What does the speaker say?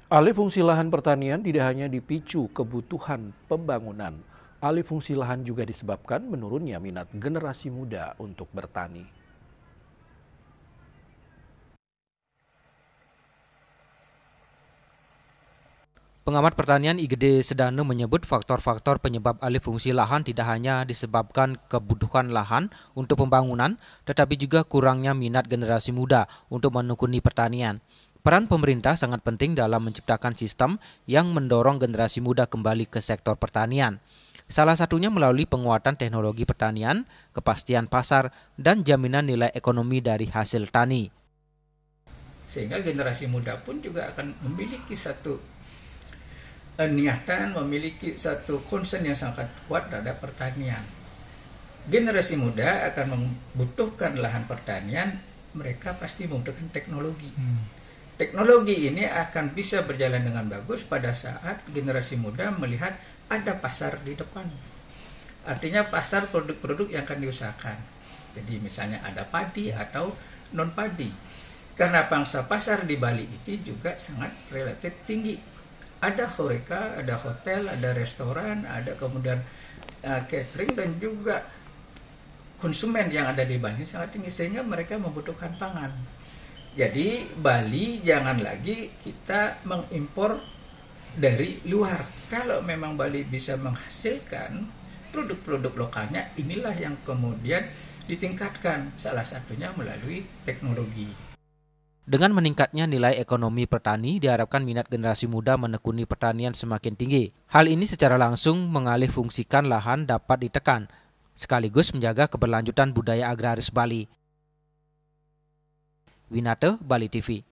Alih fungsi lahan pertanian tidak hanya dipicu kebutuhan pembangunan. Alih fungsi lahan juga disebabkan menurunnya minat generasi muda untuk bertani. Pengamat pertanian IGD Sedano menyebut faktor-faktor penyebab alih fungsi lahan tidak hanya disebabkan kebutuhan lahan untuk pembangunan, tetapi juga kurangnya minat generasi muda untuk menekuni pertanian. Peran pemerintah sangat penting dalam menciptakan sistem yang mendorong generasi muda kembali ke sektor pertanian. Salah satunya melalui penguatan teknologi pertanian, kepastian pasar, dan jaminan nilai ekonomi dari hasil tani. Sehingga generasi muda pun juga akan memiliki satu niatan, memiliki satu concern yang sangat kuat terhadap pertanian. Generasi muda akan membutuhkan lahan pertanian, mereka pasti membutuhkan teknologi. Teknologi ini akan bisa berjalan dengan bagus pada saat generasi muda melihat ada pasar di depan. Artinya pasar produk-produk yang akan diusahakan. Jadi misalnya ada padi atau non-padi. Karena pangsa pasar di Bali ini juga sangat relatif tinggi. Ada horeca, ada hotel, ada restoran, ada kemudian catering, dan juga konsumen yang ada di Bali sangat tinggi, sehingga mereka membutuhkan pangan. Jadi Bali jangan lagi kita mengimpor dari luar. Kalau memang Bali bisa menghasilkan produk-produk lokalnya, inilah yang kemudian ditingkatkan, salah satunya melalui teknologi. Dengan meningkatnya nilai ekonomi petani, diharapkan minat generasi muda menekuni pertanian semakin tinggi. Hal ini secara langsung mengalih fungsikan lahan dapat ditekan, sekaligus menjaga keberlanjutan budaya agraris Bali. Winate, Bali TV.